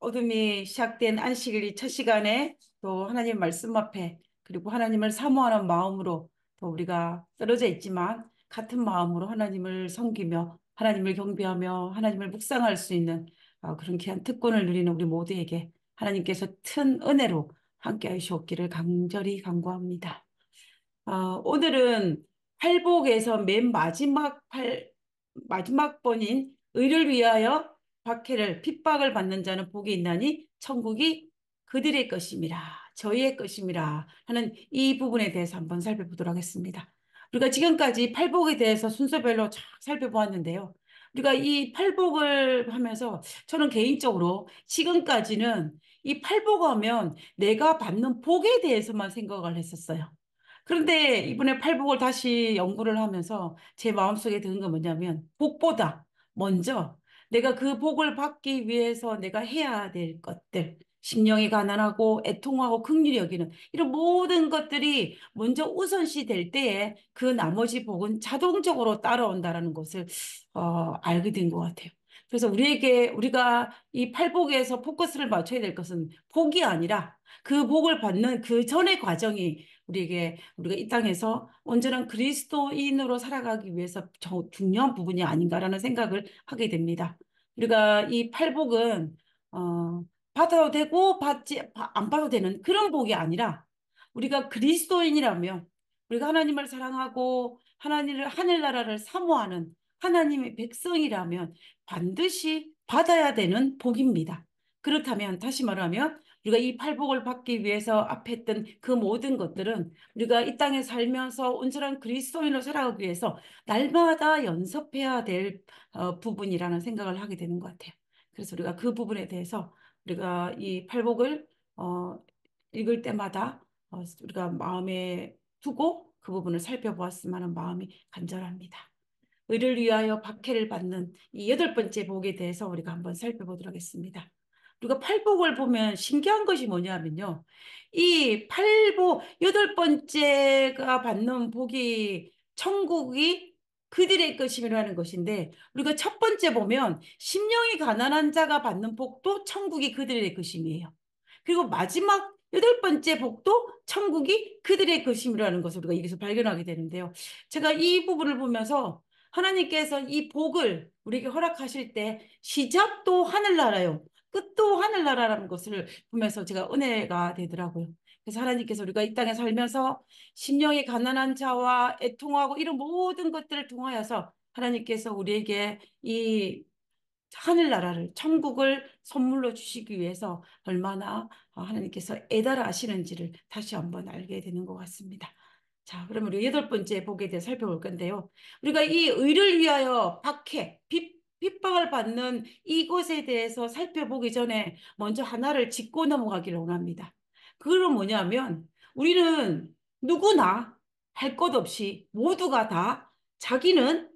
어둠이 시작된 안식일 첫 시간에 또 하나님 말씀 앞에 그리고 하나님을 사모하는 마음으로 또 우리가 떨어져 있지만 같은 마음으로 하나님을 섬기며 하나님을 경배하며 하나님을 묵상할 수 있는 그런 귀한 특권을 누리는 우리 모두에게 하나님께서 큰 은혜로 함께 하시옵기를 간절히 간구합니다. 오늘은 팔복에서 맨 마지막 번인 의를 위하여 박해를 핍박을 받는 자는 복이 있나니 천국이 그들의 것임이라 저희의 것임이라 하는 이 부분에 대해서 한번 살펴보도록 하겠습니다. 우리가 지금까지 팔복에 대해서 순서별로 쫙 살펴보았는데요. 우리가 이 팔복을 하면서 저는 개인적으로 지금까지는 이 팔복하면 내가 받는 복에 대해서만 생각을 했었어요. 그런데 이번에 팔복을 다시 연구를 하면서 제 마음속에 드는 건 뭐냐면 복보다 먼저 내가 그 복을 받기 위해서 내가 해야 될 것들, 심령이 가난하고 애통하고 긍휼히 여기는 이런 모든 것들이 먼저 우선시 될 때에 그 나머지 복은 자동적으로 따라온다라는 것을 알게 된 것 같아요. 그래서 우리가 이 팔복에서 포커스를 맞춰야 될 것은 복이 아니라 그 복을 받는 그 전의 과정이 우리가 이 땅에서 온전한 그리스도인으로 살아가기 위해서 중요한 부분이 아닌가라는 생각을 하게 됩니다. 우리가 이 팔복은 받아도 되고 안 받아도 되는 그런 복이 아니라 우리가 그리스도인이라면 우리가 하나님을 사랑하고 하늘나라를 사모하는 하나님의 백성이라면 반드시 받아야 되는 복입니다. 그렇다면 다시 말하면 우리가 이 팔복을 받기 위해서 앞에 했던 그 모든 것들은 우리가 이 땅에 살면서 온전한 그리스도인으로 살아가기 위해서 날마다 연습해야 될 부분이라는 생각을 하게 되는 것 같아요. 그래서 우리가 그 부분에 대해서 우리가 이 팔복을 어, 읽을 때마다 우리가 마음에 두고 그 부분을 살펴보았으면 하는 마음이 간절합니다. 의를 위하여 박해를 받는 이 여덟 번째 복에 대해서 우리가 한번 살펴보도록 하겠습니다. 우리가 팔복을 보면 신기한 것이 뭐냐면요. 이 여덟 번째가 받는 복이 천국이 그들의 것임이라는 것인데 우리가 첫 번째 보면 심령이 가난한 자가 받는 복도 천국이 그들의 것임이에요. 그리고 마지막 여덟 번째 복도 천국이 그들의 것임이라는 것을 우리가 여기서 발견하게 되는데요. 제가 이 부분을 보면서 하나님께서 이 복을 우리에게 허락하실 때 시작도 하늘나라요. 끝도 하늘나라라는 것을 보면서 제가 은혜가 되더라고요. 그래서 하나님께서 우리가 이 땅에 살면서 심령이 가난한 자와 애통하고 이런 모든 것들을 통하여서 하나님께서 우리에게 이 하늘나라를, 천국을 선물로 주시기 위해서 얼마나 하나님께서 애달아하시는지를 다시 한번 알게 되는 것 같습니다. 자, 그러면 우리 여덟 번째 복에 대해 살펴볼 건데요. 우리가 이 의를 위하여 핍박을 받는 이것에 대해서 살펴보기 전에 먼저 하나를 짚고 넘어가기를 원합니다. 그건 뭐냐면 우리는 누구나 할 것 없이 모두가 다 자기는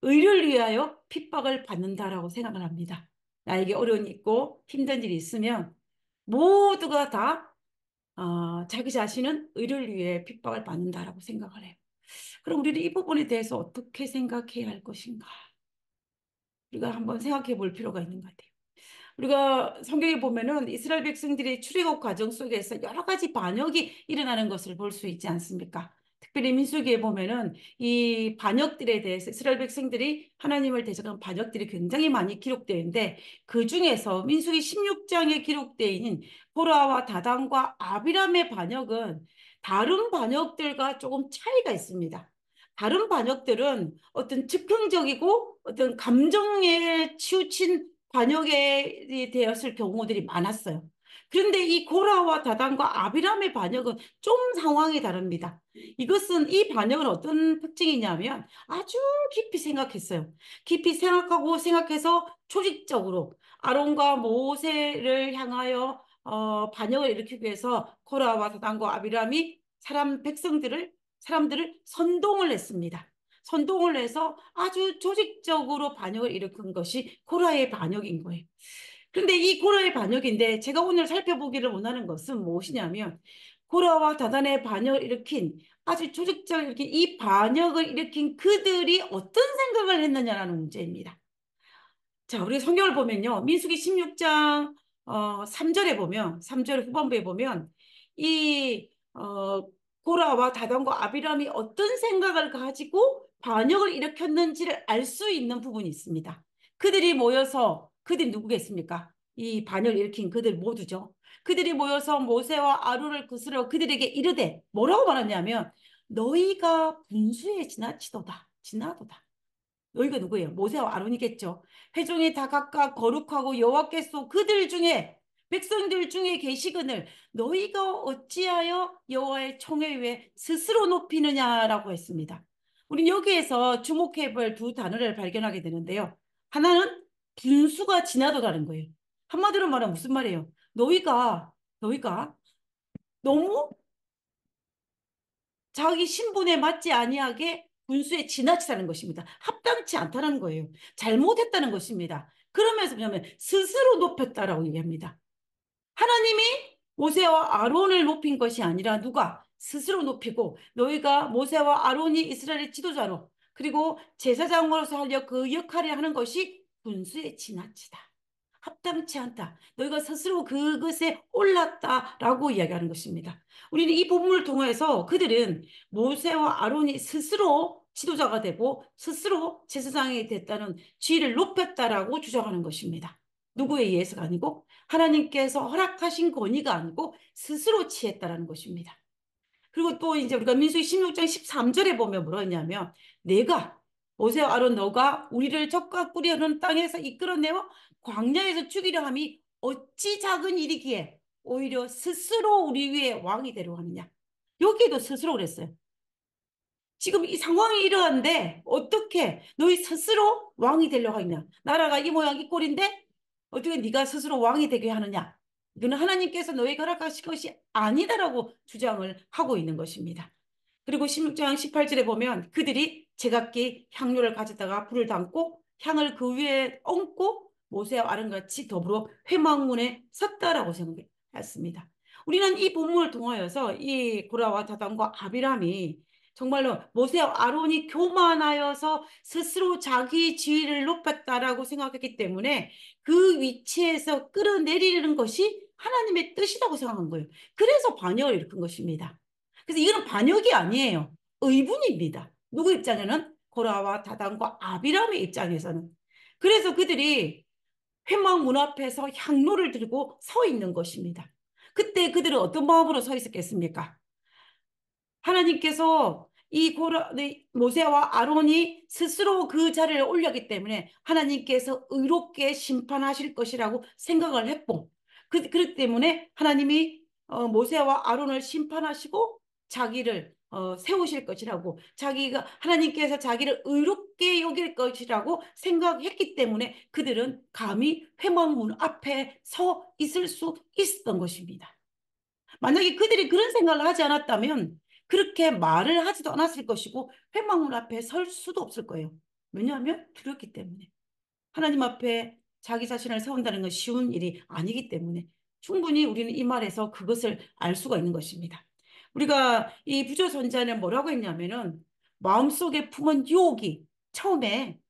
의를 위하여 핍박을 받는다라고 생각을 합니다. 나에게 어려움이 있고 힘든 일이 있으면 모두가 다 자기 자신은 의를 위해 핍박을 받는다라고 생각을 해요. 그럼 우리는 이 부분에 대해서 어떻게 생각해야 할 것인가? 우리가 한번 생각해 볼 필요가 있는 것 같아요. 우리가 성경에 보면은 이스라엘 백성들이 출애굽 과정 속에서 여러 가지 반역이 일어나는 것을 볼 수 있지 않습니까? 특별히 민수기에 보면은 이 반역들에 대해서 이스라엘 백성들이 하나님을 대적한 반역들이 굉장히 많이 기록되어 있는데 그 중에서 민수기 16장에 기록되어 있는 보라와 다단과 아비람의 반역은 다른 반역들과 조금 차이가 있습니다. 다른 반역들은 어떤 즉흥적이고 어떤 감정에 치우친 반역에 되었을 경우들이 많았어요. 그런데 이 고라와 다단과 아비람의 반역은 좀 상황이 다릅니다. 이 반역은 어떤 특징이냐면 아주 깊이 생각했어요. 깊이 생각하고 생각해서 조직적으로 아론과 모세를 향하여 반역을 일으키기 위해서 고라와 다단과 아비람이 사람들을 선동을 했습니다. 선동을 해서 아주 조직적으로 반역을 일으킨 것이 코라의 반역인 거예요. 그런데 이 코라의 반역인데 제가 오늘 살펴보기를 원하는 것은 무엇이냐면 코라와 다단의 반역을 일으킨 아주 조직적으로 일으킨 이 반역을 일으킨 그들이 어떤 생각을 했느냐라는 문제입니다. 자, 우리 성경을 보면요. 민수기 16장 3절에 보면, 3절 후반부에 보면, 이, 고라와 다단과 아비람이 어떤 생각을 가지고 반역을 일으켰는지를 알 수 있는 부분이 있습니다. 그들이 모여서, 그들이 누구겠습니까? 이 반역을 일으킨 그들 모두죠. 그들이 모여서 모세와 아론을 거스러 그들에게 이르되, 뭐라고 말하냐면, 너희가 분수에 지나치도다. 지나도다. 너희가 누구예요? 모세와 아론이겠죠. 회중이 다 각각 거룩하고 여호와께서 그들 중에 백성들 중에 계시거늘 너희가 어찌하여 여호와의 총회 위에 스스로 높이느냐라고 했습니다. 우린 여기에서 주목해 볼 두 단어를 발견하게 되는데요. 하나는 분수가 지나도다는 거예요. 한마디로 말하면 무슨 말이에요? 너희가 너무 자기 신분에 맞지 아니하게 분수에 지나치다는 것입니다. 합당치 않다는 거예요. 잘못했다는 것입니다. 그러면서 뭐냐면 스스로 높였다라고 얘기합니다. 하나님이 모세와 아론을 높인 것이 아니라 누가 스스로 높이고 너희가 모세와 아론이 이스라엘의 지도자로 그리고 제사장으로서 하려 그 역할을 하는 것이 분수에 지나치다. 합당치 않다. 너희가 스스로 그것에 올랐다라고 이야기하는 것입니다. 우리는 이 부분을 통해서 그들은 모세와 아론이 스스로 지도자가 되고 스스로 제사장이 됐다는 지위를 높였다라고 주장하는 것입니다. 누구에 의해서가 아니고 하나님께서 허락하신 권위가 아니고 스스로 취했다라는 것입니다. 그리고 또 이제 우리가 민수기 16장 13절에 보면 뭐라 했냐면 내가 모세와 아론 너가 우리를 적과 꿀이 흐르는 땅에서 이끌어내어 광야에서 죽이려 함이 어찌 작은 일이기에 오히려 스스로 우리 위에 왕이 되려 하느냐. 여기도 스스로 그랬어요. 지금 이 상황이 이러한데 어떻게 너희 스스로 왕이 되려고 하느냐. 나라가 이 모양 이 꼴인데 어떻게 네가 스스로 왕이 되게 하느냐. 이거는 하나님께서 너희가 허락하신 것이 아니다라고 주장을 하고 있는 것입니다. 그리고 16장 18절에 보면 그들이 제각기 향료를 가져다가 불을 담고 향을 그 위에 얹고 모세와 아론같이 더불어 회막문에 섰다라고 생각했습니다. 우리는 이 본문을 통하여서 이 고라와 다단과 아비람이 정말로 모세와 아론이 교만하여서 스스로 자기 지위를 높였다라고 생각했기 때문에 그 위치에서 끌어내리는 것이 하나님의 뜻이라고 생각한 거예요. 그래서 반역을 일으킨 것입니다. 그래서 이거는 반역이 아니에요. 의분입니다. 누구 입장에는? 고라와 다단과 아비람의 입장에서는. 그래서 그들이 회막 문 앞에서 향로를 들고 서 있는 것입니다. 그때 그들은 어떤 마음으로 서 있었겠습니까? 하나님께서 모세와 아론이 스스로 그 자리를 올렸기 때문에 하나님께서 의롭게 심판하실 것이라고 생각을 했고, 그렇기 때문에 하나님이 모세와 아론을 심판하시고 자기를 세우실 것이라고 하나님께서 자기를 의롭게 여길 것이라고 생각했기 때문에 그들은 감히 회막문 앞에 서 있을 수 있었던 것입니다. 만약에 그들이 그런 생각을 하지 않았다면 그렇게 말을 하지도 않았을 것이고 회막문 앞에 설 수도 없을 거예요. 왜냐하면 두렵기 때문에. 하나님 앞에 자기 자신을 세운다는 건 쉬운 일이 아니기 때문에 충분히 우리는 이 말에서 그것을 알 수가 있는 것입니다. 우리가 이 부조선자는 뭐라고 했냐면은 마음속에 품은 유혹이 처음에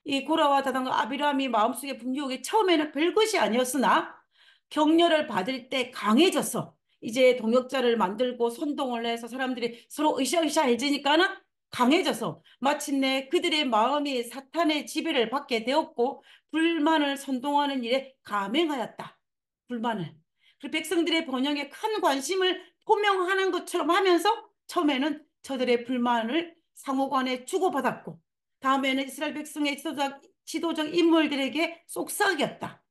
이 고라와 다단과 아비람이 마음속에 품은 유혹이 처음에는 별것이 아니었으나 격려를 받을 때 강해졌어. 이제 동역자를 만들고 선동을 해서 사람들이 서로 으쌰으쌰해지니까는 강해져서 마침내 그들의 마음이 사탄의 지배를 받게 되었고 불만을 선동하는 일에 감행하였다. 불만을. 그리고 백성들의 번영에 큰 관심을 표명하는 것처럼 하면서 처음에는 저들의 불만을 상호간에 주고받았고 다음에는 이스라엘 백성의 지도적 인물들에게 속삭였다.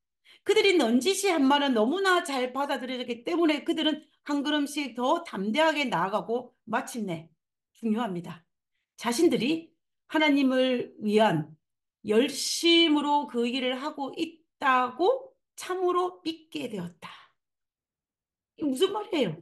그들이 넌지시 한 말은 너무나 잘 받아들여졌기 때문에 그들은 한 걸음씩 더 담대하게 나아가고 마침내 중요합니다. 자신들이 하나님을 위한 열심으로 그 일을 하고 있다고 참으로 믿게 되었다. 이게 무슨 말이에요?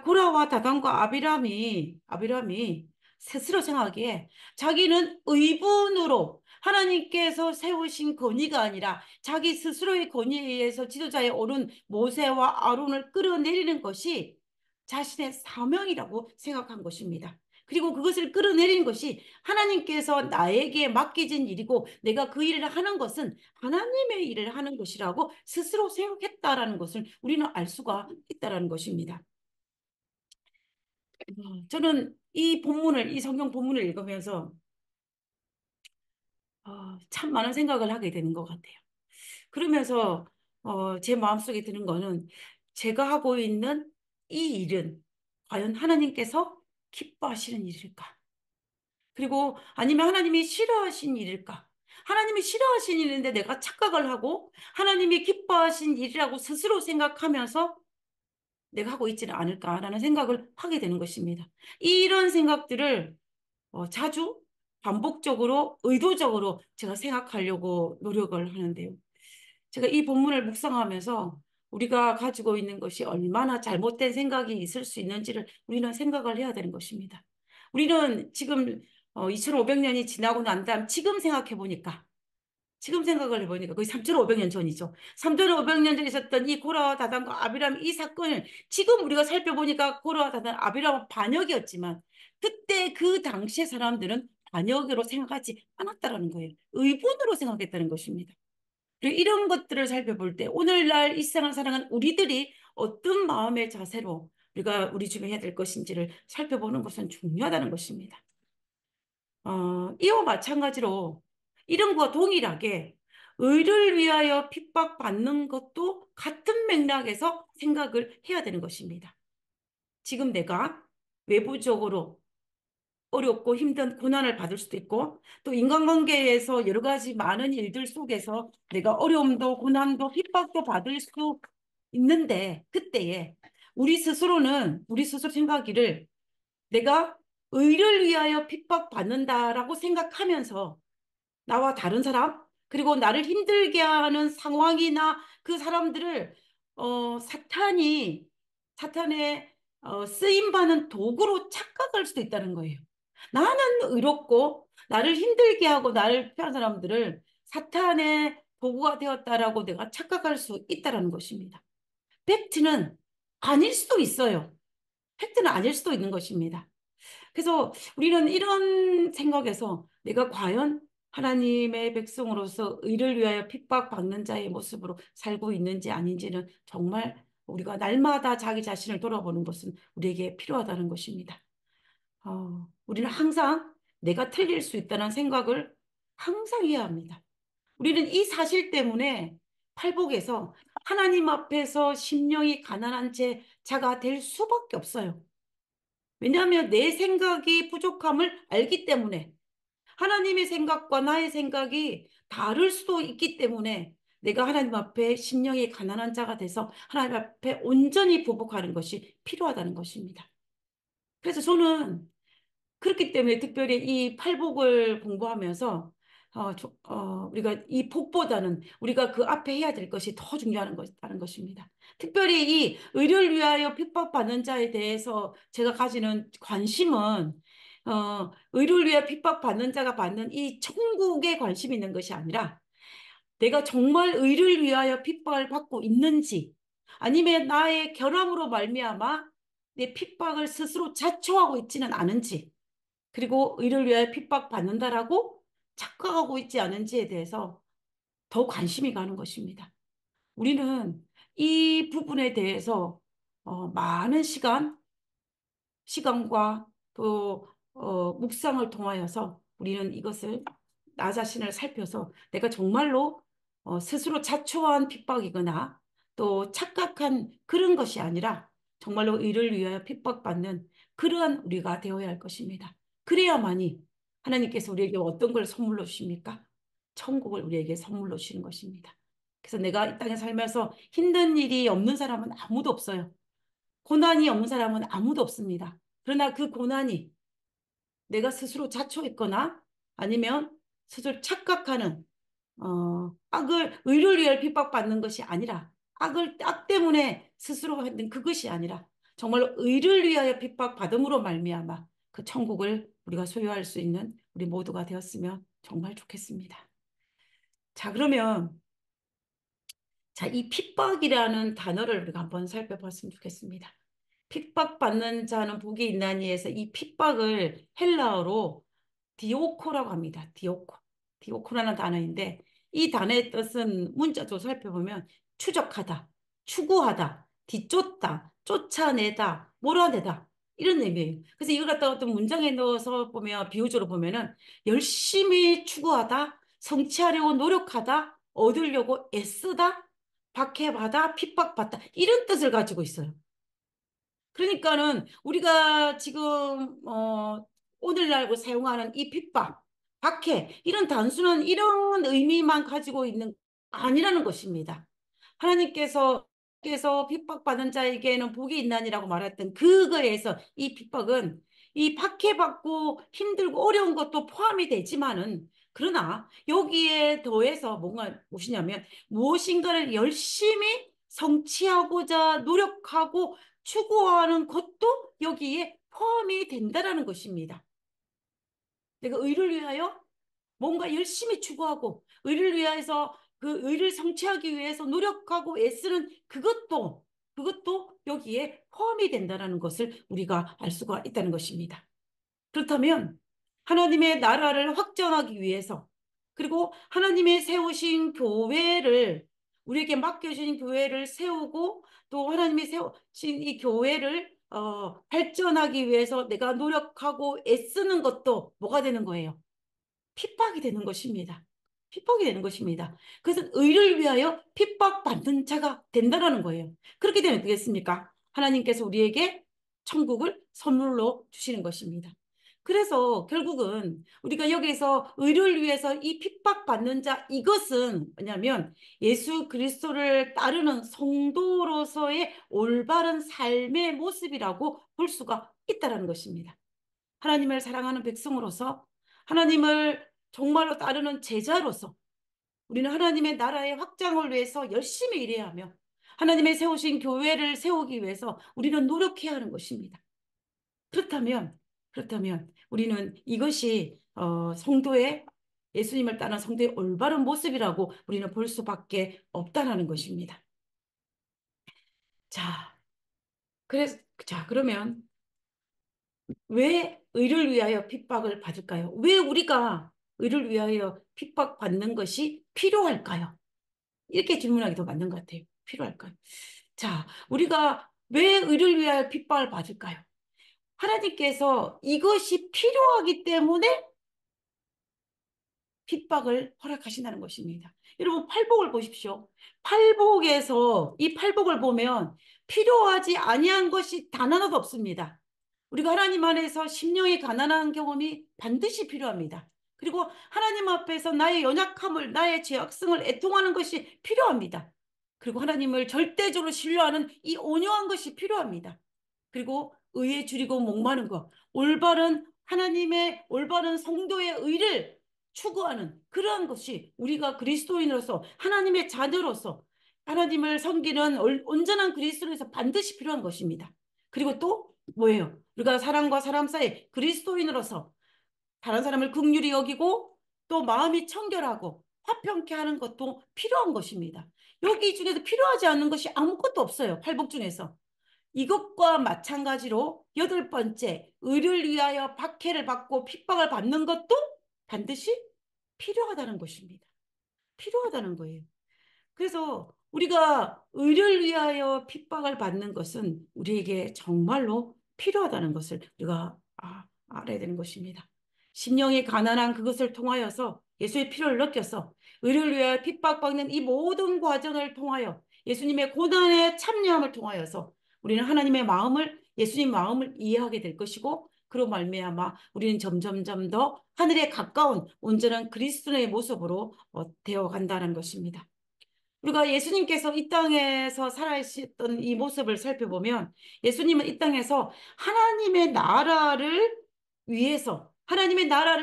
고라와 다단과 아비람이 스스로 생각하기에 자기는 의분으로 하나님께서 세우신 권위가 아니라 자기 스스로의 권위에 의해서 지도자에 오른 모세와 아론을 끌어내리는 것이 자신의 사명이라고 생각한 것입니다. 그리고 그것을 끌어내리는 것이 하나님께서 나에게 맡겨진 일이고 내가 그 일을 하는 것은 하나님의 일을 하는 것이라고 스스로 생각했다라는 것을 우리는 알 수가 있다라는 것입니다. 저는 이 성경 본문을 읽으면서 참 많은 생각을 하게 되는 것 같아요. 그러면서 제 마음속에 드는 거는 제가 하고 있는 이 일은 과연 하나님께서 기뻐하시는 일일까? 그리고 아니면 하나님이 싫어하신 일일까? 하나님이 싫어하신 일인데 내가 착각을 하고 하나님이 기뻐하신 일이라고 스스로 생각하면서 내가 하고 있지는 않을까라는 생각을 하게 되는 것입니다. 이런 생각들을 자주 반복적으로 의도적으로 제가 생각하려고 노력을 하는데요. 제가 이 본문을 묵상하면서 우리가 가지고 있는 것이 얼마나 잘못된 생각이 있을 수 있는지를 우리는 생각을 해야 되는 것입니다. 우리는 지금 2500년이 지나고 난 다음 지금 생각을 해보니까 거의 3500년 전이죠. 3500년 전에 있었던 이 고라와 다단과 아비람 이 사건을 지금 우리가 살펴보니까 고라와 다단, 아비람은 반역이었지만 그때 그 당시의 사람들은 반역으로 생각하지 않았다라는 거예요. 의분으로 생각했다는 것입니다. 그리고 이런 것들을 살펴볼 때 오늘날 이 세상을 살아가는 우리들이 어떤 마음의 자세로 우리가 우리 주변에 해야 될 것인지를 살펴보는 것은 중요하다는 것입니다. 이와 마찬가지로 이런 것과 동일하게 의를 위하여 핍박받는 것도 같은 맥락에서 생각을 해야 되는 것입니다. 지금 내가 외부적으로 어렵고 힘든 고난을 받을 수도 있고 또 인간관계에서 여러 가지 많은 일들 속에서 내가 어려움도 고난도 핍박도 받을 수 있는데 그때에 우리 스스로 생각하기를 내가 의를 위하여 핍박받는다라고 생각하면서 나와 다른 사람, 그리고 나를 힘들게 하는 상황이나 그 사람들을 사탄의 쓰임받는 도구로 착각할 수도 있다는 거예요. 나는 의롭고 나를 힘들게 하고 나를 피한 사람들을 사탄의 도구가 되었다라고 내가 착각할 수 있다는 것입니다. 팩트는 아닐 수도 있어요. 팩트는 아닐 수도 있는 것입니다. 그래서 우리는 이런 생각에서 내가 과연 하나님의 백성으로서 의를 위하여 핍박받는 자의 모습으로 살고 있는지 아닌지는 정말 우리가 날마다 자기 자신을 돌아보는 것은 우리에게 필요하다는 것입니다. 우리는 항상 내가 틀릴 수 있다는 생각을 항상 해야 합니다. 우리는 이 사실 때문에 팔복에서 하나님 앞에서 심령이 가난한 자가 될 수밖에 없어요. 왜냐하면 내 생각이 부족함을 알기 때문에 하나님의 생각과 나의 생각이 다를 수도 있기 때문에 내가 하나님 앞에 심령이 가난한 자가 돼서 하나님 앞에 온전히 부복하는 것이 필요하다는 것입니다. 그래서 저는 그렇기 때문에 특별히 이 팔복을 공부하면서 우리가 이 복보다는 우리가 그 앞에 해야 될 것이 더 중요한 것다는 것입니다. 특별히 이 의를 위하여 핍박받는 자에 대해서 제가 가지는 관심은 의를 위하여 핍박받는 자가 받는 이 천국에 관심이 있는 것이 아니라 내가 정말 의를 위하여 핍박을 받고 있는지 아니면 나의 결함으로 말미암아 내 핍박을 스스로 자초하고 있지는 않은지 그리고 의를 위하여 핍박받는다라고 착각하고 있지 않은지에 대해서 더 관심이 가는 것입니다. 우리는 이 부분에 대해서 많은 시간과 또 묵상을 통하여서 우리는 이것을 나 자신을 살펴서 내가 정말로 스스로 자초한 핍박이거나 또 착각한 그런 것이 아니라 정말로 의를 위하여 핍박받는 그러한 우리가 되어야 할 것입니다. 그래야만이 하나님께서 우리에게 어떤 걸 선물로 주십니까? 천국을 우리에게 선물로 주시는 것입니다. 그래서 내가 이 땅에 살면서 힘든 일이 없는 사람은 아무도 없어요. 고난이 없는 사람은 아무도 없습니다. 그러나 그 고난이 내가 스스로 자초했거나 아니면 스스로 착각하는 의를 위해 핍박받는 것이 아니라 악 때문에 스스로 했던 그것이 아니라 정말로 의를 위하여 핍박받음으로 말미암아 그 천국을 우리가 소유할 수 있는 우리 모두가 되었으면 정말 좋겠습니다. 자, 그러면 자, 이 핍박이라는 단어를 우리가 한번 살펴봤으면 좋겠습니다. 핍박받는 자는 복이 있나니에서 이 핍박을 헬라어로 디오코라고 합니다. 디오코. 디오코라는 단어인데 이 단어의 뜻은 문자적으로 살펴보면 추적하다, 추구하다, 뒤쫓다, 쫓아내다, 몰아내다 이런 의미예요. 그래서 이걸 갖다가 어떤 문장에 넣어서 보면 비유적으로 보면은 열심히 추구하다, 성취하려고 노력하다, 얻으려고 애쓰다, 박해받아, 핍박받다 이런 뜻을 가지고 있어요. 그러니까는 우리가 지금 오늘날 사용하는 이 핍박, 박해 이런 단순한 이런 의미만 가지고 있는 아니라는 것입니다. 하나님께서 핍박받은 자에게는 복이 있나니라고 말했던 그거에서 이 핍박은 이 박해받고 힘들고 어려운 것도 포함이 되지만은 그러나 여기에 더해서 뭔가 무엇이냐면 무엇인가를 열심히 성취하고자 노력하고 추구하는 것도 여기에 포함이 된다라는 것입니다. 내가 의를 위하여 뭔가 열심히 추구하고 의를 위해서 그 의를 성취하기 위해서 노력하고 애쓰는 그것도 여기에 포함이 된다라는 것을 우리가 알 수가 있다는 것입니다. 그렇다면 하나님의 나라를 확장하기 위해서 그리고 하나님의 세우신 교회를 우리에게 맡겨주신 교회를 세우고 또 하나님이 세우신 이 교회를 발전하기 위해서 내가 노력하고 애쓰는 것도 뭐가 되는 거예요? 핍박이 되는 것입니다. 핍박이 되는 것입니다. 그래서 의를 위하여 핍박받는 자가 된다는 거예요. 그렇게 되면 되겠습니까? 하나님께서 우리에게 천국을 선물로 주시는 것입니다. 그래서 결국은 우리가 여기서 의를 위해서 이 핍박받는 자 이것은 뭐냐면 예수 그리스도를 따르는 성도로서의 올바른 삶의 모습이라고 볼 수가 있다는 것입니다. 하나님을 사랑하는 백성으로서 하나님을 정말로 따르는 제자로서 우리는 하나님의 나라의 확장을 위해서 열심히 일해야 하며 하나님의 세우신 교회를 세우기 위해서 우리는 노력해야 하는 것입니다. 그렇다면 우리는 이것이 성도의 예수님을 따르는 성도의 올바른 모습이라고 우리는 볼 수밖에 없다라는 것입니다. 자, 그러면 왜 의를 위하여 핍박을 받을까요? 왜 우리가 의를 위하여 핍박받는 것이 필요할까요? 이렇게 질문하기 더 맞는 것 같아요. 필요할까요? 자, 우리가 왜 의를 위하여 핍박을 받을까요? 하나님께서 이것이 필요하기 때문에 핍박을 허락하신다는 것입니다. 여러분, 팔복을 보십시오. 이 팔복을 보면 필요하지 아니한 것이 단 하나도 없습니다. 우리가 하나님 안에서 심령이 가난한 경험이 반드시 필요합니다. 그리고 하나님 앞에서 나의 연약함을, 나의 죄악성을 애통하는 것이 필요합니다. 그리고 하나님을 절대적으로 신뢰하는 이 온유한 것이 필요합니다. 그리고 의에 줄이고 목마른 것, 하나님의 올바른 성도의 의를 추구하는 그러한 것이 우리가 그리스도인으로서 하나님의 자녀로서 하나님을 섬기는 온전한 그리스도인에서 반드시 필요한 것입니다. 그리고 또 뭐예요? 우리가 사람과 사람 사이 그리스도인으로서 다른 사람을 긍휼히 여기고 또 마음이 청결하고 화평케 하는 것도 필요한 것입니다. 여기 중에서 필요하지 않는 것이 아무것도 없어요. 팔복 중에서. 이것과 마찬가지로 여덟 번째, 의를 위하여 박해를 받고 핍박을 받는 것도 반드시 필요하다는 것입니다. 필요하다는 거예요. 그래서 우리가 의를 위하여 핍박을 받는 것은 우리에게 정말로 필요하다는 것을 우리가 알아야 되는 것입니다. 심령이 가난한 그것을 통하여서 예수의 피를 느껴서 의를 위하여 핍박받는 이 모든 과정을 통하여 예수님의 고난에 참여함을 통하여서 우리는 예수님 마음을 이해하게 될 것이고 그로 말미암아 우리는 점점점 더 하늘에 가까운 온전한 그리스도의 모습으로 되어 간다는 것입니다. 우리가 예수님께서 이 땅에서 살아계셨던 이 모습을 살펴보면 예수님은 이 땅에서 하나님의 나라를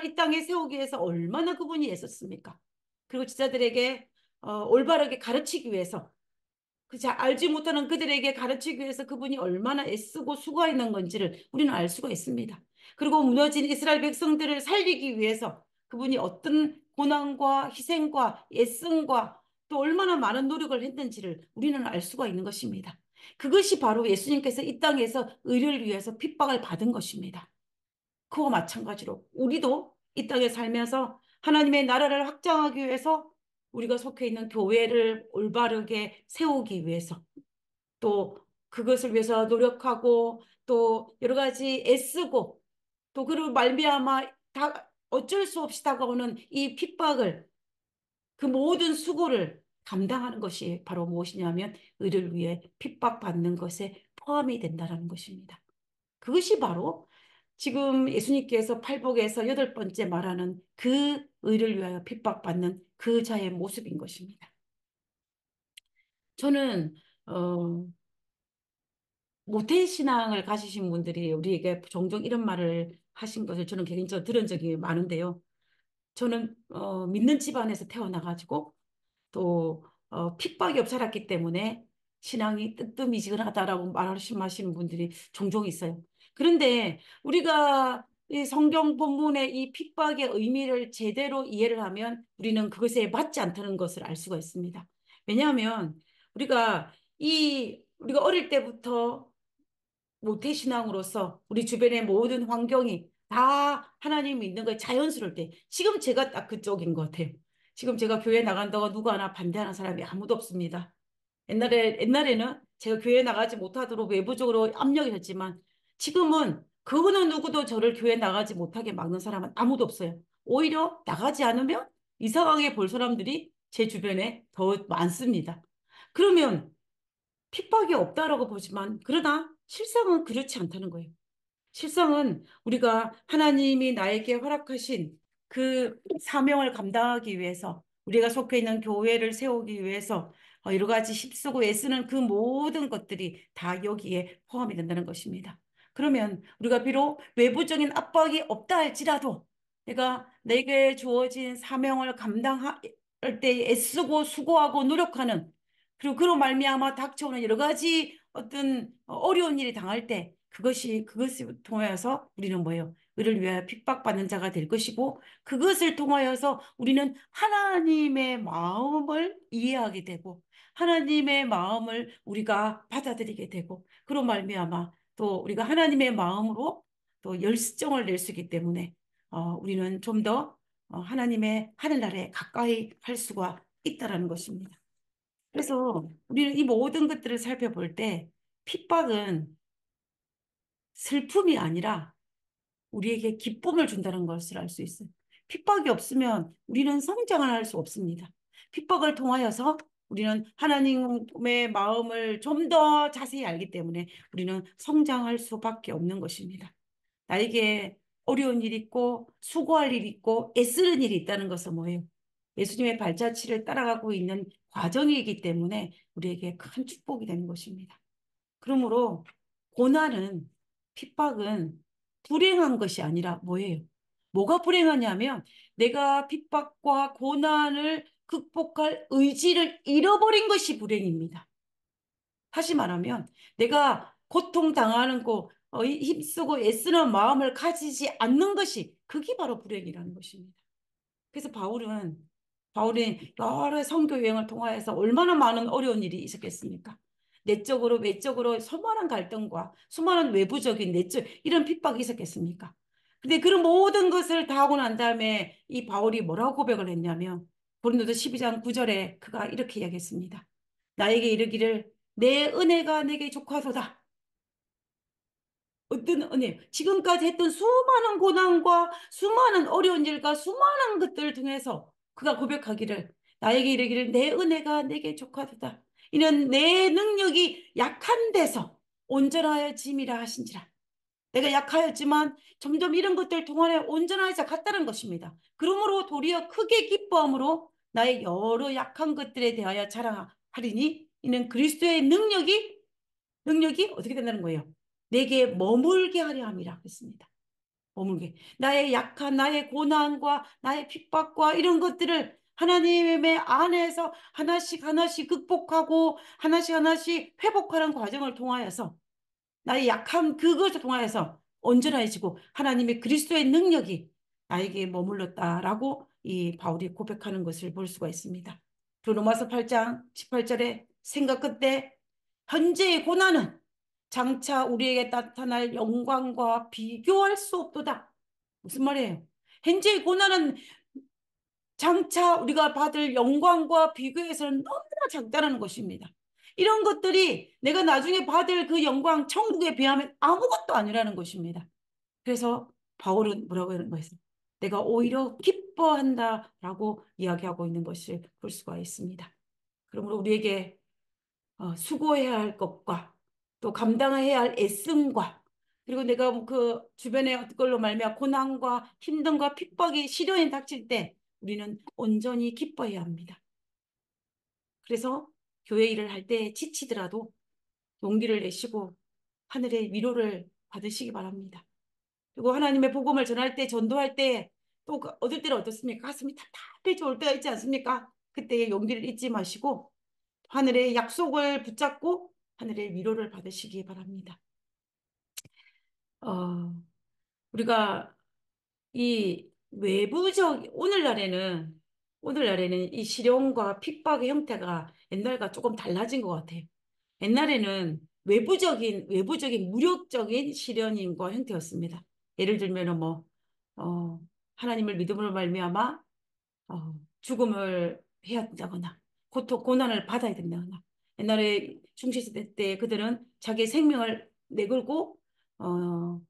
이 땅에 세우기 위해서 얼마나 그분이 애썼습니까? 그리고 지자들에게 올바르게 가르치기 위해서 잘 알지 못하는 그들에게 가르치기 위해서 그분이 얼마나 애쓰고 수고했는 건지를 우리는 알 수가 있습니다. 그리고 무너진 이스라엘 백성들을 살리기 위해서 그분이 어떤 고난과 희생과 애씀과 또 얼마나 많은 노력을 했는지를 우리는 알 수가 있는 것입니다. 그것이 바로 예수님께서 이 땅에서 의를 위해서 핍박을 받은 것입니다. 그와 마찬가지로 우리도 이 땅에 살면서 하나님의 나라를 확장하기 위해서 우리가 속해 있는 교회를 올바르게 세우기 위해서 또 그것을 위해서 노력하고 또 여러 가지 애쓰고 또 그리고 말미암아 다 어쩔 수 없이 다가오는 이 핍박을 그 모든 수고를 감당하는 것이 바로 무엇이냐면 의를 위해 핍박받는 것에 포함이 된다는 것입니다. 그것이 바로 지금 예수님께서 팔복에서 여덟 번째 말하는 그 의를 위하여 핍박받는 그 자의 모습인 것입니다. 저는 어, 모태신앙을 가지신 분들이 우리에게 종종 이런 말을 하신 것을 저는 개인적으로 들은 적이 많은데요. 저는 믿는 집안에서 태어나가지고 또 핍박이 없 살았기 때문에 신앙이 뜨뜻미지근하다라고 말씀하시는 분들이 종종 있어요. 그런데 우리가 이 성경 본문의 이 핍박의 의미를 제대로 이해를 하면 우리는 그것에 맞지 않다는 것을 알 수가 있습니다. 왜냐하면 우리가 어릴 때부터 모태신앙으로서 우리 주변의 모든 환경이 다 하나님 믿는 거에 자연스러울 때 지금 제가 딱 그쪽인 것 같아요. 지금 제가 교회 나간다고 누구 하나 반대하는 사람이 아무도 없습니다. 옛날에는 제가 교회 나가지 못하도록 외부적으로 압력이 했지만 지금은 그거는 누구도 저를 교회 나가지 못하게 막는 사람은 아무도 없어요. 오히려 나가지 않으면 이상하게 볼 사람들이 제 주변에 더 많습니다. 그러면 핍박이 없다라고 보지만 그러나 실상은 그렇지 않다는 거예요. 실상은 우리가 하나님이 나에게 허락하신 그 사명을 감당하기 위해서 우리가 속해 있는 교회를 세우기 위해서 여러 가지 힘쓰고 애쓰는 그 모든 것들이 다 여기에 포함이 된다는 것입니다. 그러면 우리가 비록 외부적인 압박이 없다 할지라도 내가 내게 주어진 사명을 감당할 때 애쓰고 수고하고 노력하는 그리고 그로 말미암아 닥쳐오는 여러 가지 어떤 어려운 일이 당할 때 그것을 통하여서 우리는 뭐예요? 의를 위하여 핍박받는 자가 될 것이고 그것을 통하여서 우리는 하나님의 마음을 이해하게 되고 하나님의 마음을 우리가 받아들이게 되고 그로 말미암아 또 우리가 하나님의 마음으로 또 열정을 낼 수 있기 때문에 우리는 좀 더 하나님의 하늘나라에 가까이 할 수가 있다라는 것입니다. 그래서 우리는 이 모든 것들을 살펴볼 때 핍박은 슬픔이 아니라 우리에게 기쁨을 준다는 것을 알 수 있어요. 핍박이 없으면 우리는 성장을 할 수 없습니다. 핍박을 통하여서 우리는 하나님의 마음을 좀 더 자세히 알기 때문에 우리는 성장할 수밖에 없는 것입니다. 나에게 어려운 일이 있고 수고할 일이 있고 애쓰는 일이 있다는 것은 뭐예요? 예수님의 발자취를 따라가고 있는 과정이기 때문에 우리에게 큰 축복이 되는 것입니다. 그러므로 고난은 핍박은 불행한 것이 아니라 뭐예요? 뭐가 불행하냐면 내가 핍박과 고난을 극복할 의지를 잃어버린 것이 불행입니다. 다시 말하면 내가 고통당하는 거 힘쓰고 애쓰는 마음을 가지지 않는 것이 그게 바로 불행이라는 것입니다. 그래서 바울은 여러 선교 여행을 통하여서 얼마나 많은 어려운 일이 있었겠습니까? 내적으로 외적으로 수많은 갈등과 수많은 외부적인 내적 이런 핍박이 있었겠습니까? 근데 그런 모든 것을 다 하고 난 다음에 이 바울이 뭐라고 고백을 했냐면 고린도서 12장 9절에 그가 이렇게 이야기했습니다. 나에게 이르기를 내 은혜가 내게 족하도다. 어떤 은혜, 지금까지 했던 수많은 고난과 수많은 어려운 일과 수많은 것들을 통해서 그가 고백하기를 나에게 이르기를 내 은혜가 내게 족하도다. 이는 내 능력이 약한 데서 온전하여 짐이라 하신지라. 내가 약하였지만 점점 이런 것들 동안에 온전하여져 갔다는 것입니다. 그러므로 도리어 크게 기뻐함으로 나의 여러 약한 것들에 대하여 자랑하리니 이는 그리스도의 능력이 어떻게 된다는 거예요? 내게 머물게 하려 함이라 했습니다. 머물게. 나의 약한, 나의 고난과 나의 핍박과 이런 것들을 하나님의 안에서 하나씩 하나씩 극복하고 하나씩 하나씩 회복하는 과정을 통하여서 나의 약한 그것을 통하여서 온전해지고 하나님의 그리스도의 능력이 나에게 머물렀다라고 이 바울이 고백하는 것을 볼 수가 있습니다. 그 로마서 8장 18절에 생각 끝에 현재의 고난은 장차 우리에게 나타날 영광과 비교할 수 없도다. 무슨 말이에요? 현재의 고난은 장차 우리가 받을 영광과 비교해서는 너무나 작다는 것입니다. 이런 것들이 내가 나중에 받을 그 영광, 천국에 비하면 아무것도 아니라는 것입니다. 그래서 바울은 뭐라고 하는 것이요 내가 오히려 기뻐한다라고 이야기하고 있는 것을 볼 수가 있습니다. 그러므로 우리에게 수고해야 할 것과 또 감당해야 할 애씀과 그리고 내가 그 주변에 어떤 걸로 말미암아 고난과 힘듦과 핍박이 시련이 닥칠 때 우리는 온전히 기뻐해야 합니다. 그래서 교회 일을 할 때 지치더라도 용기를 내시고 하늘의 위로를 받으시기 바랍니다. 그리고 하나님의 복음을 전할 때 전도할 때 또 얻을 때는 어떻습니까? 가슴이 답답해져 올 때가 있지 않습니까? 그때의 용기를 잊지 마시고 하늘의 약속을 붙잡고 하늘의 위로를 받으시기 바랍니다. 어, 우리가 이 오늘날에는 이 실용과 핍박의 형태가 옛날과 조금 달라진 것 같아요. 옛날에는 외부적인 무력적인 시련과 형태였습니다. 예를 들면은 어, 하나님을 믿음으로 말미암아 죽음을 해야 된다거나 고난을 받아야 된다거나 옛날에 중세시대 때 그들은 자기 생명을 내걸고 어,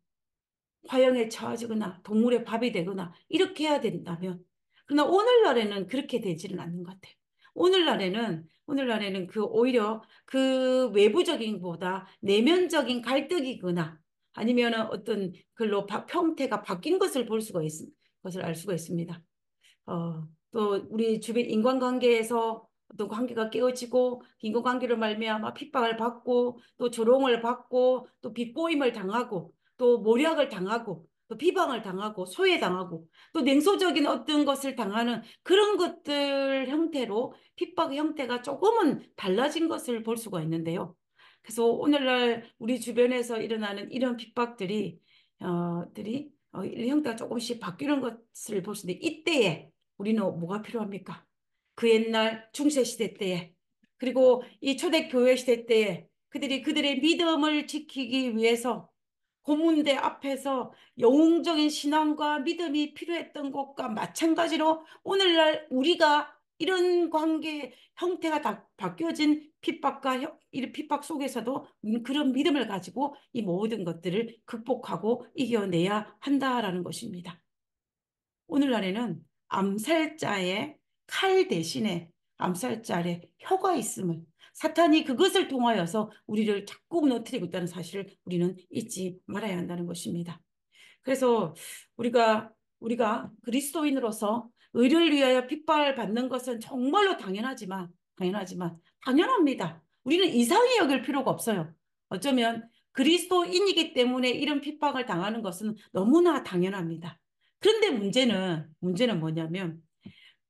화형에 처해지거나 동물의 밥이 되거나 이렇게 해야 된다면 그러나 오늘날에는 그렇게 되지는 않는 것 같아요. 오늘날에는 그 오히려 그 외부적인 보다 내면적인 갈등이거나 아니면 어떤 글로 형태가 바뀐 것을 것을 알 수가 있습니다. 또 우리 주변 인간관계에서 어떤 관계가 깨어지고 인간관계로 말미암아 핍박을 받고 또 조롱을 받고 또 비꼬임을 당하고 또 모략을 당하고 또 비방을 당하고 소외당하고 또 냉소적인 어떤 것을 당하는 그런 것들 형태로 핍박의 형태가 조금은 달라진 것을 볼 수가 있는데요. 그래서 오늘날 우리 주변에서 일어나는 이런 핍박들이 이 형태가 조금씩 바뀌는 것을 볼 수 있는데 이때에 우리는 뭐가 필요합니까? 그 옛날 중세시대 때에 그리고 이 초대교회 시대 때에 그들의 믿음을 지키기 위해서 고문대 앞에서 영웅적인 신앙과 믿음이 필요했던 것과 마찬가지로 오늘날 우리가 이런 관계 형태가 다 바뀌어진 이 핍박 속에서도 그런 믿음을 가지고 이 모든 것들을 극복하고 이겨내야 한다라는 것입니다. 오늘날에는 암살자의 칼 대신에 암살자의 혀가 있음을 사탄이 그것을 통하여서 우리를 자꾸 무너뜨리고 있다는 사실을 우리는 잊지 말아야 한다는 것입니다. 그래서 우리가 그리스도인으로서 의를 위하여 핍박을 받는 것은 정말로 당연합니다. 우리는 이상히 여길 필요가 없어요. 어쩌면 그리스도인이기 때문에 이런 핍박을 당하는 것은 너무나 당연합니다. 그런데 문제는 뭐냐면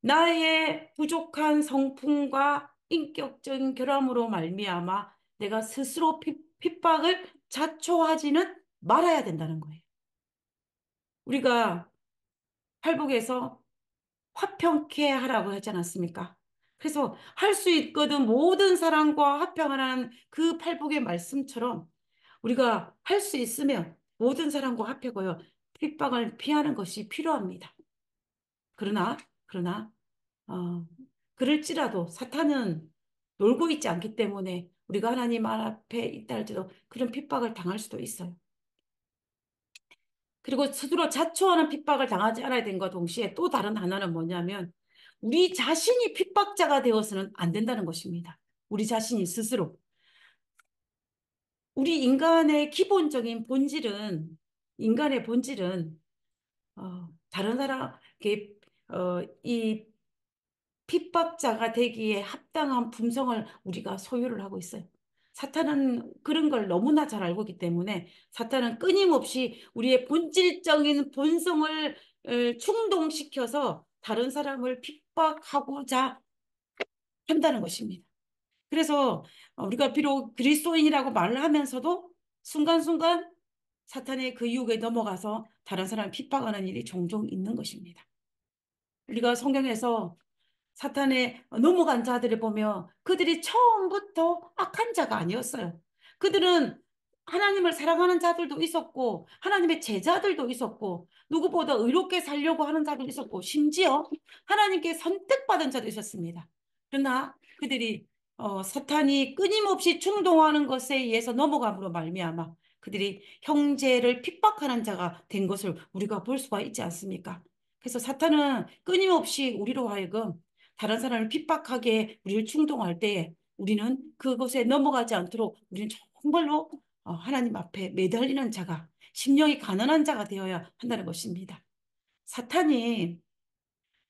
나의 부족한 성품과 인격적인 결함으로 말미암아 내가 스스로 핍박을 자초하지는 말아야 된다는 거예요. 우리가 팔복에서 화평케 하라고 하지 않았습니까? 그래서 할 수 있거든 모든 사람과 화평하라는 그 팔복의 말씀처럼 우리가 할 수 있으면 모든 사람과 화평하여 핍박을 피하는 것이 필요합니다. 그러나 그러나 어, 그럴지라도 사탄은 놀고 있지 않기 때문에 우리가 하나님 앞에 있다 할지라도 그런 핍박을 당할 수도 있어요. 그리고 스스로 자초하는 핍박을 당하지 않아야 되는 것과 동시에 또 다른 하나는 뭐냐면 우리 자신이 핍박자가 되어서는 안 된다는 것입니다. 우리 자신이 스스로. 우리 인간의 본질은 다른 사람에게 이 핍박자가 되기에 합당한 품성을 우리가 소유를 하고 있어요. 사탄은 그런 걸 너무나 잘 알고 있기 때문에 사탄은 끊임없이 우리의 본질적인 본성을 충동시켜서 다른 사람을 핍박하고자 한다는 것입니다. 그래서 우리가 비록 그리스도인이라고 말을 하면서도 순간순간 사탄의 그 유혹에 넘어가서 다른 사람을 핍박하는 일이 종종 있는 것입니다. 우리가 성경에서 사탄에 넘어간 자들을 보면 그들이 처음부터 악한 자가 아니었어요. 그들은 하나님을 사랑하는 자들도 있었고, 하나님의 제자들도 있었고, 누구보다 의롭게 살려고 하는 자도 있었고, 심지어 하나님께 선택받은 자도 있었습니다. 그러나 그들이 사탄이 끊임없이 충동하는 것에 의해서 넘어감으로 말미암아 그들이 형제를 핍박하는 자가 된 것을 우리가 볼 수가 있지 않습니까? 그래서 사탄은 끊임없이 우리로 하여금 다른 사람을 핍박하게 우리를 충동할 때에 우리는 그곳에 넘어가지 않도록 우리는 정말로 하나님 앞에 매달리는 자가, 심령이 가난한 자가 되어야 한다는 것입니다. 사탄이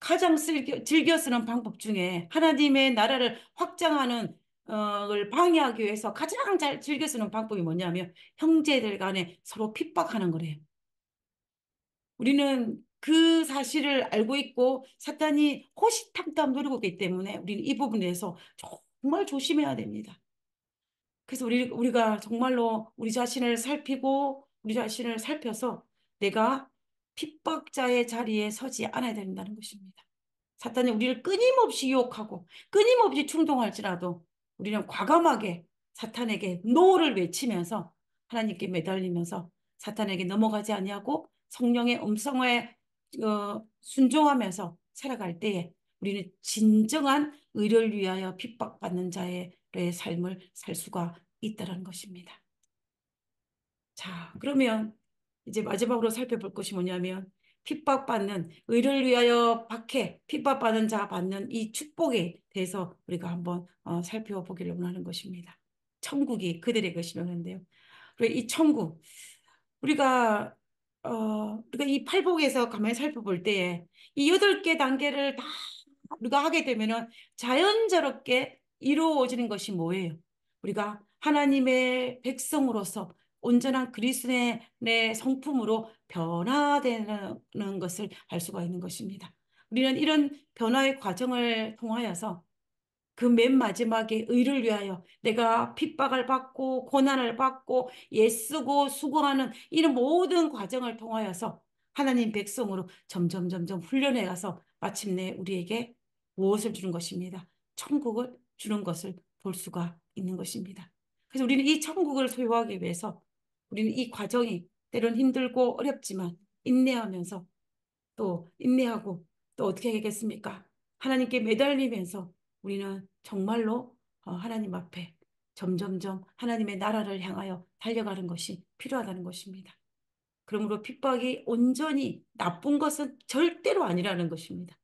가장 즐겨 쓰는 방법 중에 하나님의 나라를 확장하는 걸 방해하기 위해서 가장 잘 즐겨 쓰는 방법이 뭐냐면 형제들 간에 서로 핍박하는 거래요. 우리는 그 사실을 알고 있고 사탄이 호시탐탐 노리고 있기 때문에 우리는 이 부분에서 정말 조심해야 됩니다. 그래서 우리가 정말로 우리 자신을 살피고 우리 자신을 살펴서 내가 핍박자의 자리에 서지 않아야 된다는 것입니다. 사탄이 우리를 끊임없이 유혹하고 끊임없이 충동할지라도 우리는 과감하게 사탄에게 노를 외치면서 하나님께 매달리면서 사탄에게 넘어가지 아니하고 성령의 음성에 순종하면서 살아갈 때에 우리는 진정한 의를 위하여 핍박받는 자의 삶을 살 수가 있다는 것입니다. 자, 그러면 이제 마지막으로 살펴볼 것이 뭐냐면 핍박받는 의를 위하여 박해 핍박받는 자 받는 이 축복에 대해서 우리가 한번 살펴보기를 원하는 것입니다. 천국이 그들의 것이라는데요. 그리고 이 천국 우리가 이 팔복에서 가만히 살펴볼 때에 이 8개 단계를 다 우리가 하게 되면은 자연스럽게 이루어지는 것이 뭐예요? 우리가 하나님의 백성으로서 온전한 그리스도의 성품으로 변화되는 것을 알 수가 있는 것입니다. 우리는 이런 변화의 과정을 통하여서 그 맨 마지막에 의를 위하여 내가 핍박을 받고 고난을 받고 애쓰고 수고하는 이런 모든 과정을 통하여서 하나님 백성으로 점점 훈련해 가서 마침내 우리에게 무엇을 주는 것입니다. 천국을 주는 것을 볼 수가 있는 것입니다. 그래서 우리는 이 천국을 소유하기 위해서 우리는 이 과정이 때론 힘들고 어렵지만 인내하면서 또 인내하고 또 어떻게 하겠습니까? 하나님께 매달리면서 우리는 정말로 하나님 앞에 점점점 하나님의 나라를 향하여 달려가는 것이 필요하다는 것입니다. 그러므로 핍박이 온전히 나쁜 것은 절대로 아니라는 것입니다.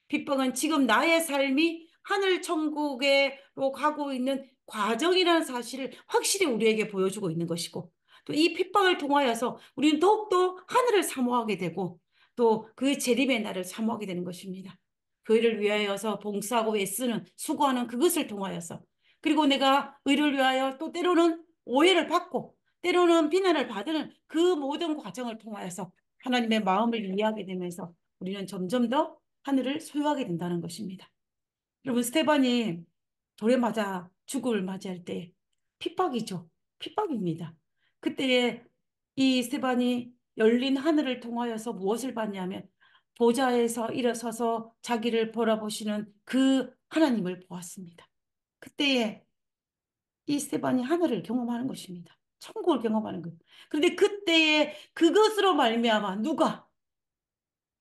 핍박은 지금 나의 삶이 하늘 천국으로 가고 있는 과정이라는 사실을 확실히 우리에게 보여주고 있는 것이고 또 이 핍박을 통하여서 우리는 더욱더 하늘을 사모하게 되고 또 그 재림의 날을 사모하게 되는 것입니다. 교회를 위하여서 봉사하고 애쓰는 수고하는 그것을 통하여서 그리고 내가 의를 위하여 또 때로는 오해를 받고 때로는 비난을 받는 그 모든 과정을 통하여서 하나님의 마음을 이해하게 되면서 우리는 점점 더 하늘을 소유하게 된다는 것입니다. 여러분, 스테반이 돌에 맞아 죽음을 맞이할 때 핍박이죠. 핍박입니다. 그때에 이 스테반이 열린 하늘을 통하여서 무엇을 봤냐면 보좌에서 일어서서 자기를 바라보시는 그 하나님을 보았습니다. 그때에 이 스테반이 하늘을 경험하는 것입니다. 천국을 경험하는 것. 그런데 그때에 그것으로 말미암아 누가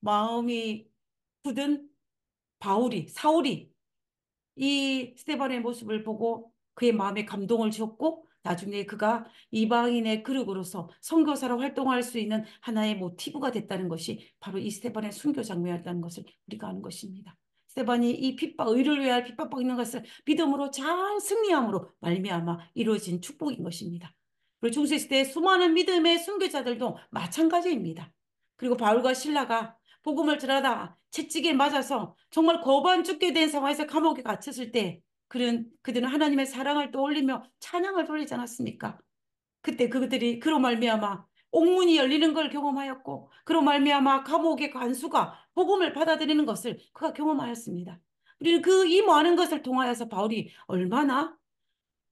마음이 굳은 사울이 이 스테반의 모습을 보고 그의 마음에 감동을 주었고 나중에 그가 이방인의 그룹으로서 선교사로 활동할 수 있는 하나의 모티브가 됐다는 것이 바로 이 스테반의 순교 장면이었다는 것을 우리가 아는 것입니다. 스테반이 이 의를 위하여 핍박받는 것을 믿음으로 잘 승리함으로 말미암아 이루어진 축복인 것입니다. 그리고 중세시대의 수많은 믿음의 순교자들도 마찬가지입니다. 그리고 바울과 실라가 복음을 전하다 채찍에 맞아서 정말 거반 죽게 된 상황에서 감옥에 갇혔을 때 그들은 하나님의 사랑을 떠올리며 찬양을 돌리지 않았습니까? 그때 그들이 그로 말미암아 옥문이 열리는 걸 경험하였고 그로 말미암아 감옥의 간수가 복음을 받아들이는 것을 그가 경험하였습니다. 우리는 그 이 많은 것을 통하여서 바울이 얼마나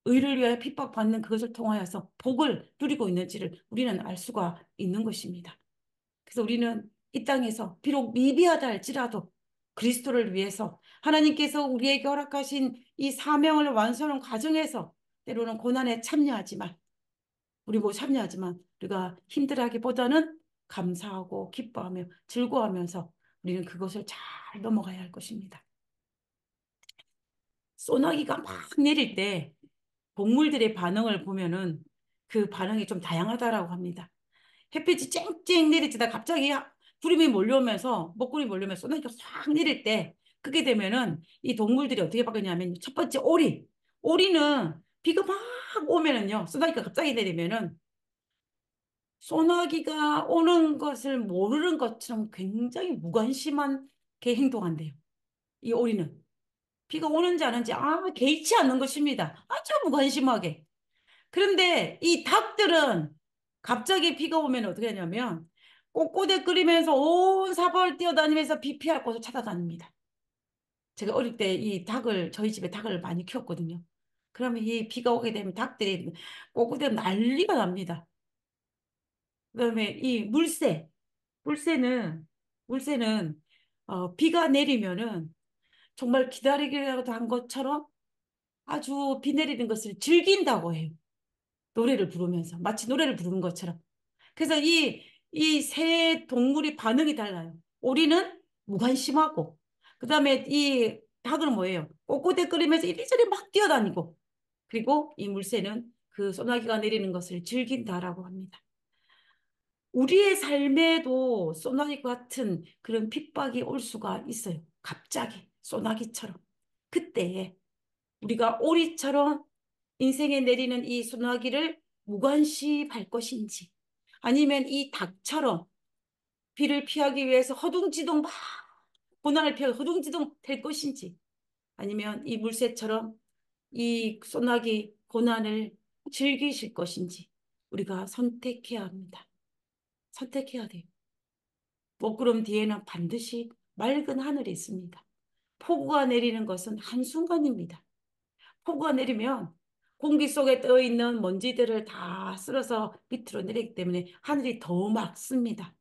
의를 위하여 핍박받는 그것을 통하여서 복을 누리고 있는지를 우리는 알 수가 있는 것입니다. 그래서 우리는 이 땅에서 비록 미비하다 할지라도 그리스도를 위해서 하나님께서 우리에게 허락하신 이 사명을 완수하는 과정에서 때로는 고난에 참여하지만 우리 뭐 참여하지만 우리가 힘들어하기보다는 감사하고 기뻐하며 즐거워하면서 우리는 그것을 잘 넘어가야 할 것입니다. 소나기가 막 내릴 때 동물들의 반응을 보면은 그 반응이 좀 다양하다라고 합니다. 햇빛이 쨍쨍 내리치다 갑자기 구름이 몰려오면서 먹구름이 몰려오면서 소나기가 싹 내릴 때 그게 되면은 이 동물들이 어떻게 바뀌냐면 첫 번째 오리는 비가 막 오면은요 소나기가 갑자기 내리면은 소나기가 오는 것을 모르는 것처럼 굉장히 무관심하게 행동한대요. 이 오리는 비가 오는지 안 오는지 개의치 않는 것입니다. 아주 무관심하게. 그런데 이 닭들은 갑자기 비가 오면 어떻게 하냐면 꼬꼬대끓이면서 온 사방을 뛰어다니면서 비 피할 곳을 찾아다닙니다. 제가 어릴 때 이 저희 집에 닭을 많이 키웠거든요. 그러면 이 비가 오게 되면 닭들이 꼬꼬대 난리가 납니다. 그다음에 이 물새는 물새는 비가 내리면은 정말 기다리기라도 한 것처럼 아주 비 내리는 것을 즐긴다고 해요. 노래를 부르면서 마치 노래를 부르는 것처럼. 그래서 이 세 동물이 반응이 달라요. 오리는 무관심하고, 그 다음에 이 닭은 뭐예요? 꼬꼬대거리면서 이리저리 막 뛰어다니고, 그리고 이 물새는 그 소나기가 내리는 것을 즐긴다라고 합니다. 우리의 삶에도 소나기 같은 그런 핍박이 올 수가 있어요. 갑자기 소나기처럼. 그때 우리가 오리처럼 인생에 내리는 이 소나기를 무관심할 것인지 아니면 이 닭처럼 비를 피하기 위해서 허둥지둥 막 고난을 피하고 허둥지둥 될 것인지 아니면 이 물새처럼 이 소나기 고난을 즐기실 것인지 우리가 선택해야 합니다. 선택해야 돼요. 먹구름 뒤에는 반드시 맑은 하늘이 있습니다. 폭우가 내리는 것은 한순간입니다. 폭우가 내리면 공기 속에 떠 있는 먼지들을 다 쓸어서 밑으로 내리기 때문에 하늘이 더 맑습니다.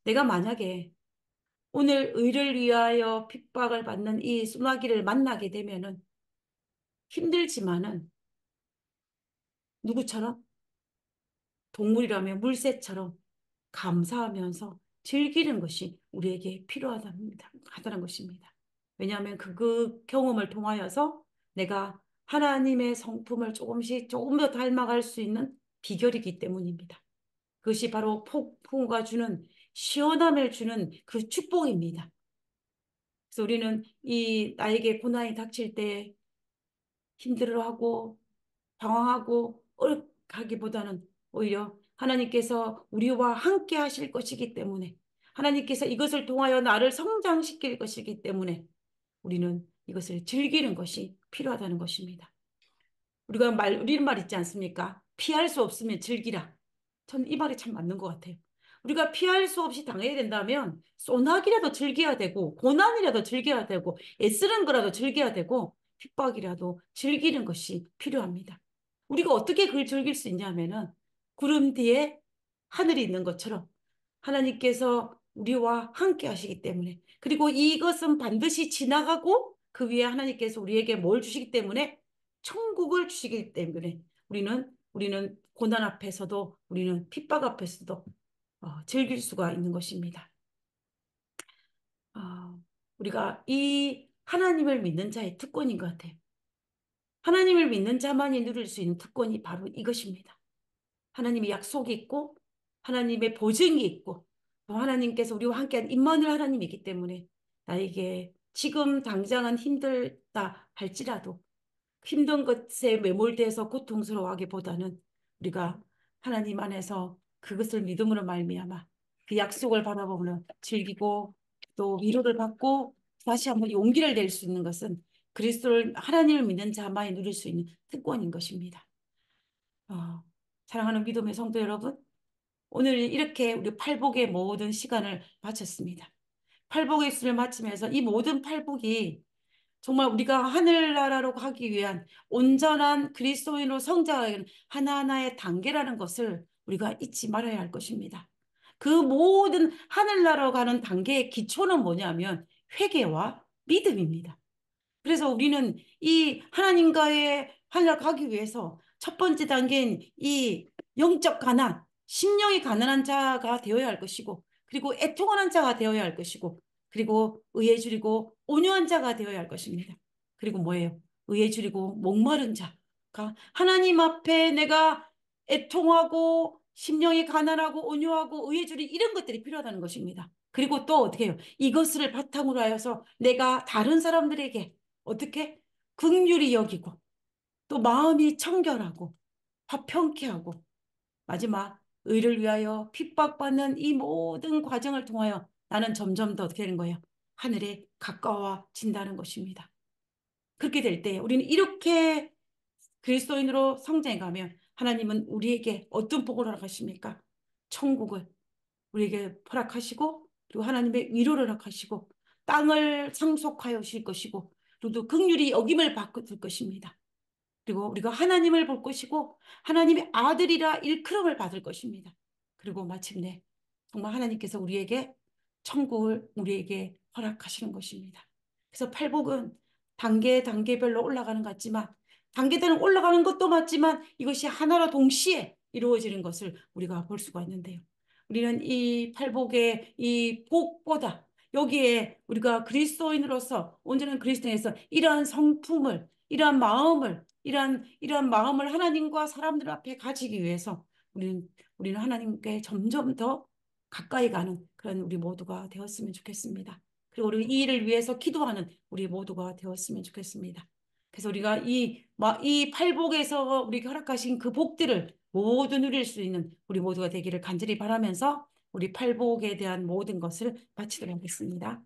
내가 만약에 오늘 의를 위하여 핍박을 받는 이 소나기를 만나게 되면은 힘들지만은 누구처럼 동물이라면 물새처럼 감사하면서 즐기는 것이 우리에게 하다는 것입니다. 왜냐하면 그 경험을 통하여서 내가 하나님의 성품을 조금 더 닮아갈 수 있는 비결이기 때문입니다. 그것이 바로 폭풍우가 주는 시원함을 주는 그 축복입니다. 그래서 우리는 나에게 고난이 닥칠 때 힘들어하고 방황하고 어렵하기보다는 오히려 하나님께서 우리와 함께 하실 것이기 때문에 하나님께서 이것을 통하여 나를 성장시킬 것이기 때문에 우리는 이것을 즐기는 것이 필요하다는 것입니다. 우리는 말 있지 않습니까? 피할 수 없으면 즐기라. 저는 이 말이 참 맞는 것 같아요. 우리가 피할 수 없이 당해야 된다면 소나기라도 즐겨야 되고 고난이라도 즐겨야 되고 애쓰는 거라도 즐겨야 되고 핍박이라도 즐기는 것이 필요합니다. 우리가 어떻게 그걸 즐길 수 있냐면은 구름 뒤에 하늘이 있는 것처럼 하나님께서 우리와 함께 하시기 때문에 그리고 이것은 반드시 지나가고 그 위에 하나님께서 우리에게 뭘 주시기 때문에 천국을 주시기 때문에 우리는 고난 앞에서도 우리는 핍박 앞에서도 즐길 수가 있는 것입니다. 우리가 이 하나님을 믿는 자의 특권인 것 같아요. 하나님을 믿는 자만이 누릴 수 있는 특권이 바로 이것입니다. 하나님의 약속이 있고 하나님의 보증이 있고 또 하나님께서 우리와 함께한 임마누엘 하나님이기 때문에 나에게 지금 당장은 힘들다 할지라도 힘든 것에 매몰돼서 고통스러워하기보다는 우리가 하나님 안에서 그것을 믿음으로 말미암아 그 약속을 바라보며 즐기고 또 위로를 받고 다시 한번 용기를 낼 수 있는 것은 하나님을 믿는 자만이 누릴 수 있는 특권인 것입니다. 사랑하는 믿음의 성도 여러분, 오늘 이렇게 우리 팔복의 모든 시간을 마쳤습니다. 팔복의 수를 마치면서 이 모든 팔복이 정말 우리가 하늘나라로 가기 위한 온전한 그리스도인으로 성장하는 하나하나의 단계라는 것을 우리가 잊지 말아야 할 것입니다. 그 모든 하늘나라로 가는 단계의 기초는 뭐냐면 회개와 믿음입니다. 그래서 우리는 이 하나님과의 활약하기 위해서 첫 번째 단계인 이 영적 가난, 심령이 가난한 자가 되어야 할 것이고, 그리고 애통하는 자가 되어야 할 것이고, 그리고 의에 줄이고 온유한 자가 되어야 할 것입니다. 그리고 뭐예요? 의에 줄이고 목마른 자가 하나님 앞에 내가 애통하고 심령이 가난하고 온유하고 의에 줄이 이런 것들이 필요하다는 것입니다. 그리고 또 어떻게 해요? 이것을 바탕으로 하여서 내가 다른 사람들에게 어떻게 긍휼히 여기고 또 마음이 청결하고 화평케 하고 마지막 의를 위하여 핍박받는 이 모든 과정을 통하여 나는 점점 더 어떻게 되는 거예요? 하늘에 가까워진다는 것입니다. 그렇게 될 때 우리는 이렇게 그리스도인으로 성장해 가면 하나님은 우리에게 어떤 복을 허락하십니까? 천국을 우리에게 허락하시고 그리고 하나님의 위로를 허락하시고 땅을 상속하여 주실 것이고 그리고 또 긍휼히 여김을 받을 것입니다. 그리고 우리가 하나님을 볼 것이고 하나님의 아들이라 일컬음을 받을 것입니다. 그리고 마침내 정말 하나님께서 우리에게 천국을 우리에게 허락하시는 것입니다. 그래서 팔복은 단계별로 올라가는 것 같지만 단계들은 올라가는 것도 맞지만 이것이 하나로 동시에 이루어지는 것을 우리가 볼 수가 있는데요. 우리는 이 팔복의 이 복보다 여기에 우리가 그리스도인으로서 온전한 그리스도인에서 이러한 성품을 이러한 마음을 하나님과 사람들 앞에 가지기 위해서 우리는 하나님께 점점 더 가까이 가는 그런 우리 모두가 되었으면 좋겠습니다. 그리고 우리 이 일을 위해서 기도하는 우리 모두가 되었으면 좋겠습니다. 그래서 우리가 이 팔복에서 우리가 허락하신 그 복들을 모두 누릴 수 있는 우리 모두가 되기를 간절히 바라면서 우리 팔복에 대한 모든 것을 마치도록 하겠습니다.